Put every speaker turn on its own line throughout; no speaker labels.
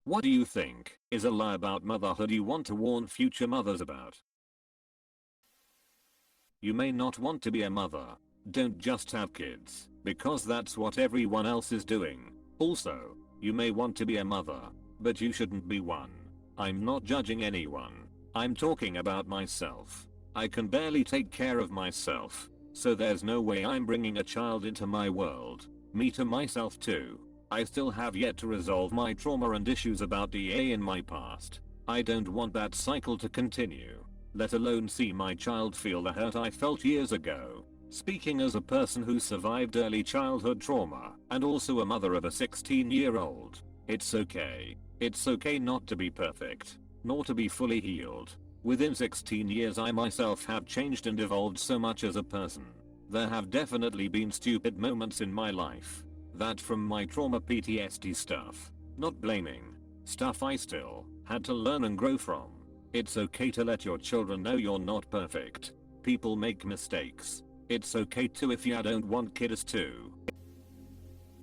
What do you think is a lie about motherhood you want to warn future mothers about? You may not want to be a mother. Don't just have kids, because that's what everyone else is doing. Also, you may want to be a mother, but you shouldn't be one. I'm not judging anyone. I'm talking about myself. I can barely take care of myself, so there's no way I'm bringing a child into my world. Me to myself too. I still have yet to resolve my trauma and issues about DA in my past. I don't want that cycle to continue, let alone see my child feel the hurt I felt years ago. Speaking as a person who survived early childhood trauma and also a mother of a 16-year-old, it's okay. It's okay not to be perfect, nor to be fully healed. Within 16 years I myself have changed and evolved so much as a person. There have definitely been stupid moments in my life. That from my trauma PTSD stuff. Not blaming. Stuff I still had to learn and grow from. It's okay to let your children know you're not perfect. People make mistakes. It's okay too if you don't want kids too.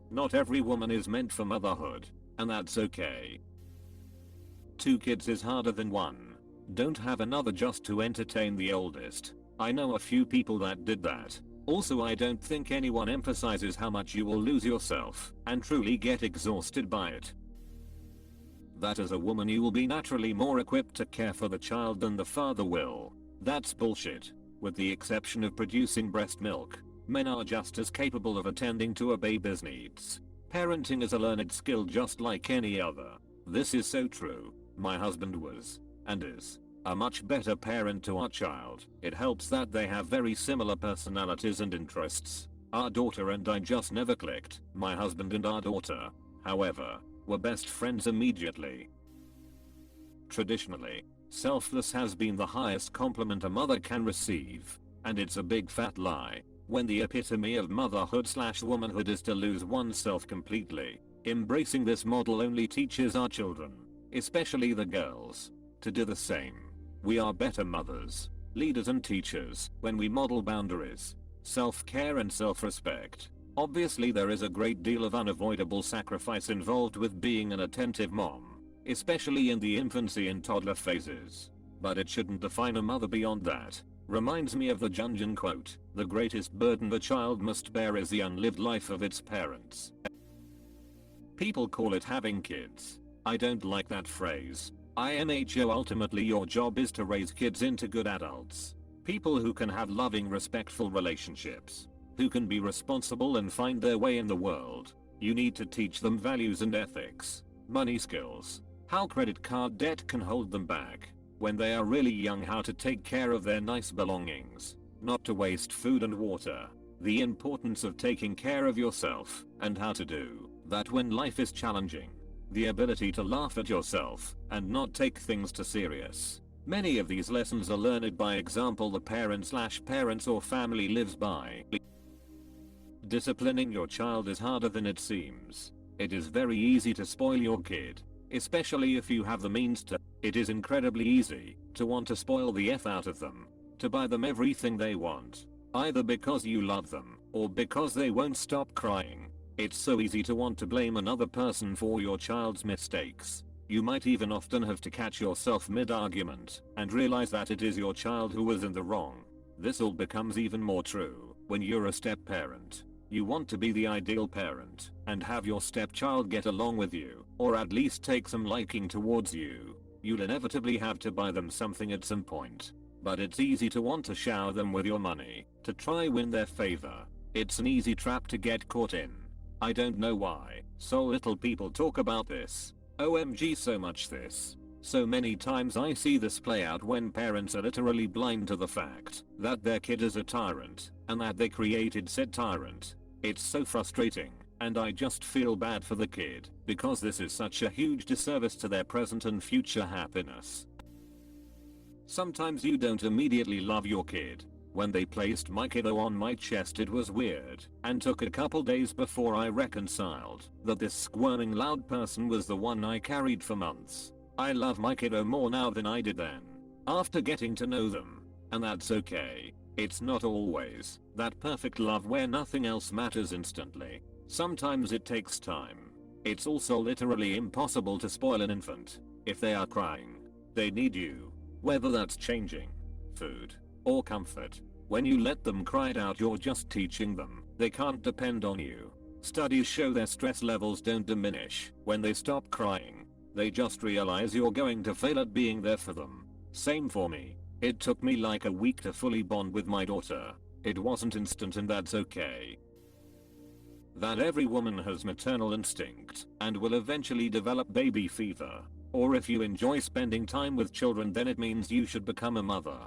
Not every woman is meant for motherhood, and that's okay. 2 kids is harder than 1. Don't have another just to entertain the oldest. I know a few people that did that. Also, I don't think anyone emphasizes how much you will lose yourself and truly get exhausted by it. That as a woman you will be naturally more equipped to care for the child than the father will. That's bullshit. With the exception of producing breast milk, men are just as capable of attending to a baby's needs. Parenting is a learned skill just like any other. This is so true. My husband was, and is, a much better parent to our child. It helps that they have very similar personalities and interests. Our daughter and I just never clicked. My husband and our daughter, however, were best friends immediately. Traditionally, selfless has been the highest compliment a mother can receive, and it's a big fat lie when the epitome of motherhood/womanhood is to lose oneself completely. Embracing this model only teaches our children, especially the girls, to do the same. We are better mothers, leaders and teachers when we model boundaries, self-care and self-respect. Obviously there is a great deal of unavoidable sacrifice involved with being an attentive mom, especially in the infancy and toddler phases. But it shouldn't define a mother beyond that. Reminds me of the Jungian quote, "The greatest burden the child must bear is the unlived life of its parents." People call it having kids. I don't like that phrase. IMHO ultimately your job is to raise kids into good adults. People who can have loving, respectful relationships. Who can be responsible and find their way in the world. You need to teach them values and ethics, money skills, how credit card debt can hold them back when they are really young, how to take care of their nice belongings, not to waste food and water, the importance of taking care of yourself, and how to do that when life is challenging, the ability to laugh at yourself and not take things too serious. Many of these lessons are learned by example the parent/parents or family lives by. Disciplining your child is harder than it seems. It is very easy to spoil your kid, especially if you have the means to. It is incredibly easy to want to spoil the F out of them, to buy them everything they want, either because you love them or because they won't stop crying. It's so easy to want to blame another person for your child's mistakes. You might even often have to catch yourself mid-argument and realize that it is your child who was in the wrong. This all becomes even more true when you're a step-parent. You want to be the ideal parent and have your stepchild get along with you, or at least take some liking towards you. You'll inevitably have to buy them something at some point. But it's easy to want to shower them with your money to try win their favor. It's an easy trap to get caught in. I don't know why so little people talk about this. OMG, so much this. So many times I see this play out when parents are literally blind to the fact that their kid is a tyrant and that they created said tyrant. It's so frustrating, and I just feel bad for the kid because this is such a huge disservice to their present and future happiness. Sometimes you don't immediately love your kid. When they placed my kiddo on my chest it was weird, and took a couple days before I reconciled that this squirming loud person was the one I carried for months. I love my kiddo more now than I did then, after getting to know them, and that's okay. It's not always that perfect love where nothing else matters instantly. Sometimes it takes time. It's also literally impossible to spoil an infant. If they are crying, they need you. Whether that's changing, food, or comfort. When you let them cry it out, you're just teaching them they can't depend on you. Studies show their stress levels don't diminish when they stop crying. They just realize you're going to fail at being there for them. Same for me. It took me like a week to fully bond with my daughter. It wasn't instant, and that's okay. That every woman has maternal instinct and will eventually develop baby fever. Or if you enjoy spending time with children, then it means you should become a mother.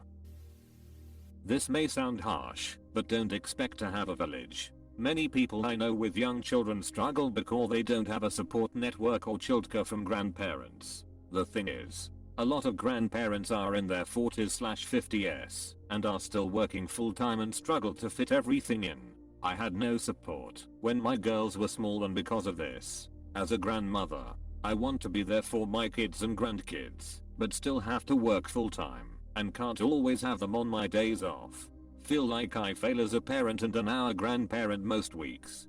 This may sound harsh, but don't expect to have a village. Many people I know with young children struggle because they don't have a support network or childcare from grandparents. The thing is, a lot of grandparents are in their 40s/50s and are still working full time and struggle to fit everything in. I had no support when my girls were small, and because of this, as a grandmother, I want to be there for my kids and grandkids, but still have to work full time and can't always have them on my days off. Feel like I fail as a parent and an hour grandparent most weeks.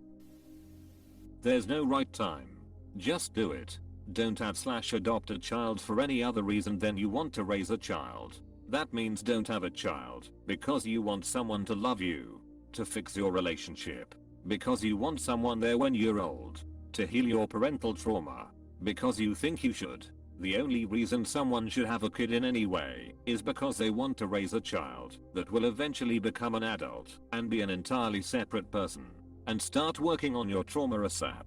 There's no right time. Just do it. Don't add/adopt a child for any other reason than you want to raise a child. That means don't have a child because you want someone to love you, to fix your relationship, because you want someone there when you're old, to heal your parental trauma, because you think you should. The only reason someone should have a kid in any way is because they want to raise a child that will eventually become an adult and be an entirely separate person, and start working on your trauma ASAP.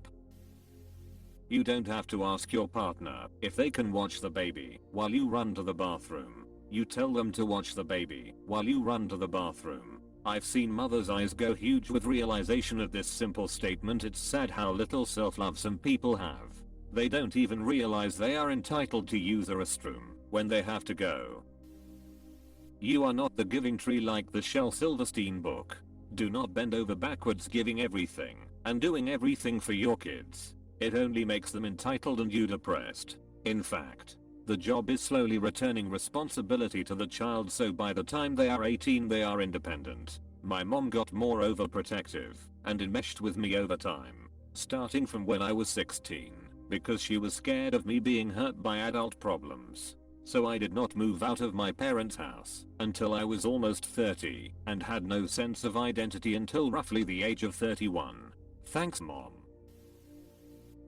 You don't have to ask your partner if they can watch the baby while you run to the bathroom. You tell them to watch the baby while you run to the bathroom. I've seen mothers' eyes go huge with realization of this simple statement. It's sad how little self-love some people have. They don't even realize they are entitled to use a restroom when they have to go. You are not the giving tree like the Shel Silverstein book. Do not bend over backwards giving everything and doing everything for your kids. It only makes them entitled and you depressed. In fact, the job is slowly returning responsibility to the child, so by the time they are 18 they are independent. My mom got more overprotective and enmeshed with me over time, starting from when I was 16. Because she was scared of me being hurt by adult problems. So I did not move out of my parents' house until I was almost 30 and had no sense of identity until roughly the age of 31. Thanks, Mom.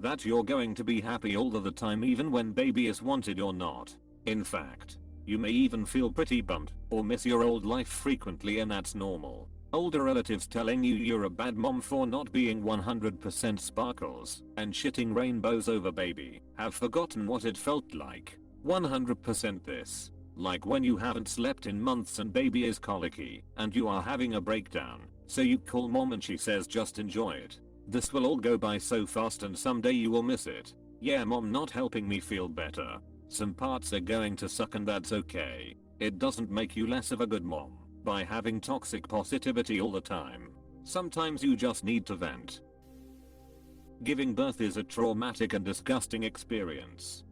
That you're going to be happy all of the time even when baby is wanted or not. In fact, you may even feel pretty bummed or miss your old life frequently, and that's normal. Older relatives telling you you're a bad mom for not being 100% sparkles and shitting rainbows over baby have forgotten what it felt like. 100% this. Like when you haven't slept in months and baby is colicky and you are having a breakdown, so you call mom and she says just enjoy it. This will all go by so fast and someday you will miss it. Yeah, mom not helping me feel better. Some parts are going to suck and that's okay. It doesn't make you less of a good mom by having toxic positivity all the time. Sometimes you just need to vent. Giving birth is a traumatic and disgusting experience.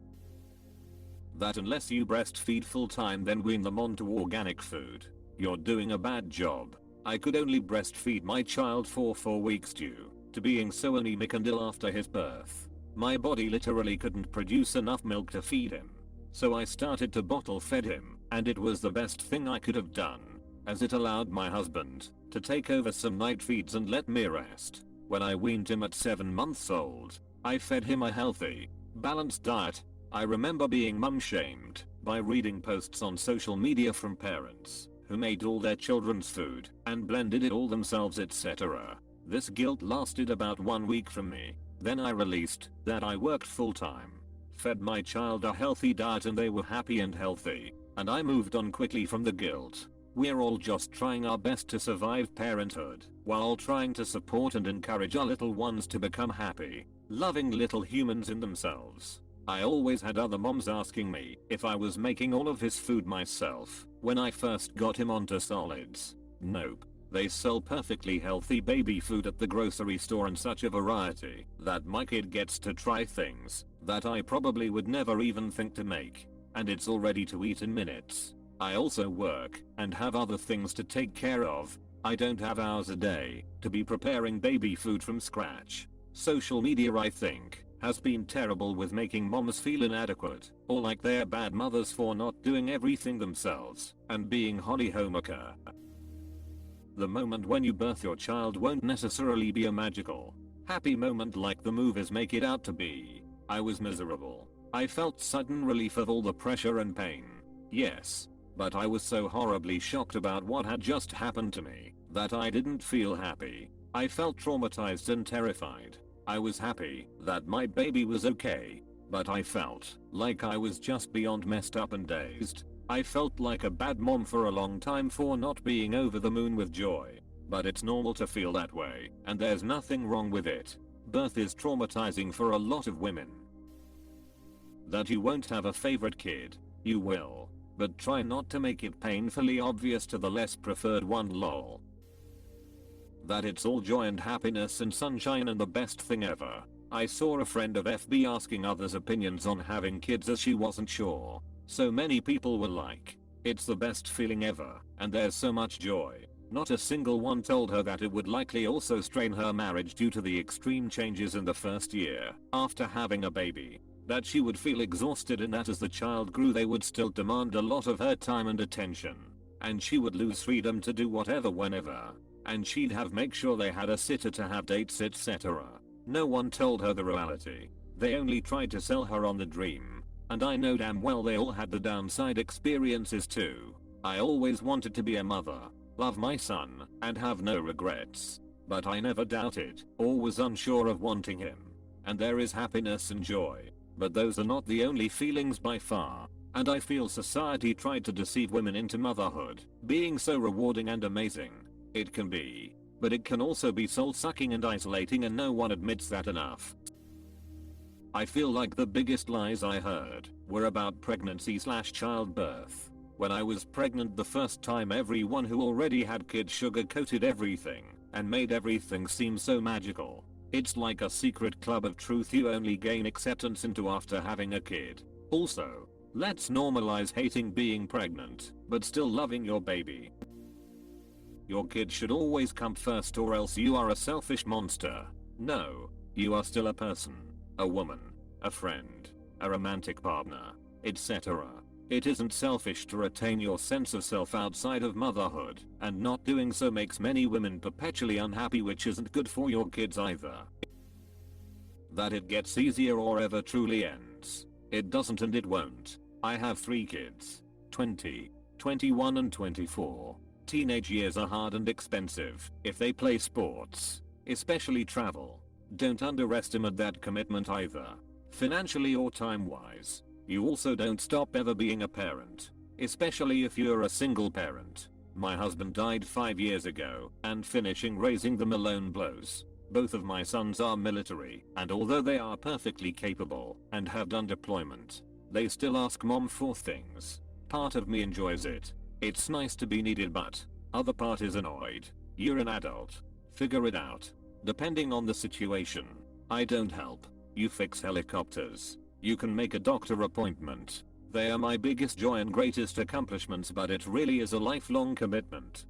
That unless you breastfeed full time then wean them onto organic food, you're doing a bad job. I could only breastfeed my child for 4 weeks due to being so anemic and ill after his birth. My body literally couldn't produce enough milk to feed him. So I started to bottle fed him, and it was the best thing I could have done, as it allowed my husband to take over some night feeds and let me rest. When I weaned him at 7 months old, I fed him a healthy, balanced diet. I remember being mum shamed by reading posts on social media from parents who made all their children's food and blended it all themselves, etc. This guilt lasted about 1 week from me. Then I released that I worked full time, fed my child a healthy diet and they were happy and healthy, and I moved on quickly from the guilt. We're all just trying our best to survive parenthood while trying to support and encourage our little ones to become happy, loving little humans in themselves. I always had other moms asking me if I was making all of his food myself when I first got him onto solids. Nope. They sell perfectly healthy baby food at the grocery store in such a variety that my kid gets to try things that I probably would never even think to make, and it's all ready to eat in minutes. I also work and have other things to take care of. I don't have hours a day to be preparing baby food from scratch. Social media, I think, has been terrible with making moms feel inadequate or like they're bad mothers for not doing everything themselves and being Holly homemaker. The moment when you birth your child won't necessarily be a magical, happy moment like the movies make it out to be. I was miserable. I felt sudden relief of all the pressure and pain. Yes. But I was so horribly shocked about what had just happened to me that I didn't feel happy. I felt traumatized and terrified. I was happy that my baby was okay, but I felt like I was just beyond messed up and dazed. I felt like a bad mom for a long time for not being over the moon with joy. But it's normal to feel that way, and there's nothing wrong with it. Birth is traumatizing for a lot of women. That you won't have a favorite kid, you will. But try not to make it painfully obvious to the less preferred one, lol. That it's all joy and happiness and sunshine and the best thing ever. I saw a friend of FB asking others' opinions on having kids as she wasn't sure. So many people were like, it's the best feeling ever, and there's so much joy. Not a single one told her that it would likely also strain her marriage due to the extreme changes in the first year after having a baby. That she would feel exhausted and that as the child grew they would still demand a lot of her time and attention. And she would lose freedom to do whatever whenever. And she'd have make sure they had a sitter to have dates, etc. No one told her the reality. They only tried to sell her on the dream. And I know damn well they all had the downside experiences too. I always wanted to be a mother, love my son, and have no regrets. But I never doubted or was unsure of wanting him. And there is happiness and joy. But those are not the only feelings by far. And I feel society tried to deceive women into motherhood being so rewarding and amazing. It can be. But it can also be soul-sucking and isolating, and no one admits that enough. I feel like the biggest lies I heard were about pregnancy/childbirth. When I was pregnant the first time, everyone who already had kids sugar-coated everything and made everything seem so magical. It's like a secret club of truth you only gain acceptance into after having a kid. Also, let's normalize hating being pregnant, but still loving your baby. Your kid should always come first, or else you are a selfish monster. No, you are still a person, a woman, a friend, a romantic partner, etc. It isn't selfish to retain your sense of self outside of motherhood, and not doing so makes many women perpetually unhappy, which isn't good for your kids either. That it gets easier or ever truly ends. It doesn't, and it won't. I have 3 kids. 20, 21 and 24. Teenage years are hard and expensive if they play sports, especially travel. Don't underestimate that commitment either, financially or time-wise. You also don't stop ever being a parent, especially if you're a single parent. My husband died 5 years ago, and finishing raising them alone blows. Both of my sons are military, and although they are perfectly capable and have done deployment, they still ask mom for things. Part of me enjoys it. It's nice to be needed, but other part is annoyed. You're an adult. Figure it out. Depending on the situation. I don't help. You fix helicopters. You can make a doctor appointment. They are my biggest joy and greatest accomplishments, but it really is a lifelong commitment.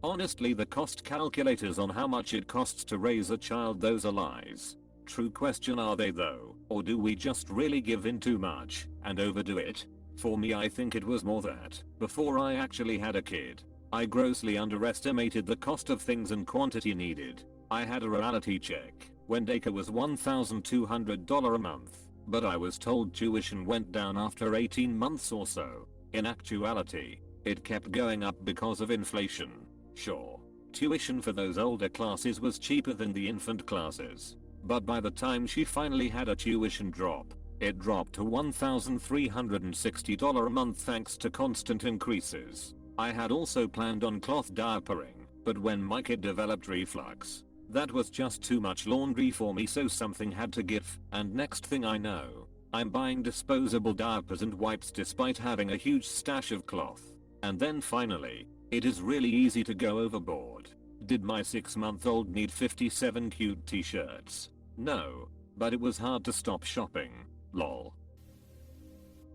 Honestly, the cost calculators on how much it costs to raise a child, those are lies. True question, are they though? Or do we just really give in too much and overdo it? For me, I think it was more that before I actually had a kid, I grossly underestimated the cost of things and quantity needed. I had a reality check when daycare was $1,200 a month, but I was told tuition went down after 18 months or so. In actuality, it kept going up because of inflation. Sure, tuition for those older classes was cheaper than the infant classes, but by the time she finally had a tuition drop, it dropped to $1,360 a month thanks to constant increases. I had also planned on cloth diapering, but when my kid developed reflux, that was just too much laundry for me, so something had to give, and next thing I know, I'm buying disposable diapers and wipes despite having a huge stash of cloth. And then finally, it is really easy to go overboard. Did my 6-month-old need 57 cute t-shirts? No, but it was hard to stop shopping. Lol.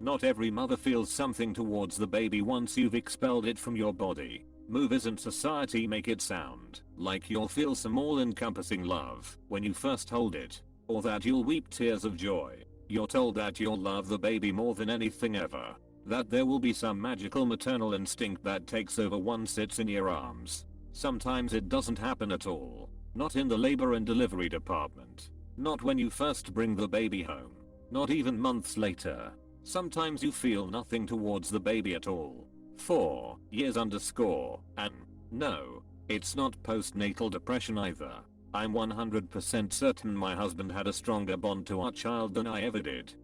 Not every mother feels something towards the baby once you've expelled it from your body. Movies and society make it sound like you'll feel some all-encompassing love when you first hold it, or that you'll weep tears of joy. You're told that you'll love the baby more than anything ever, that there will be some magical maternal instinct that takes over once it's in your arms. Sometimes it doesn't happen at all. Not in the labor and delivery department. Not when you first bring the baby home. Not even months later. Sometimes you feel nothing towards the baby at all. 4 years underscore, and no, it's not postnatal depression either. I'm 100% certain my husband had a stronger bond to our child than I ever did.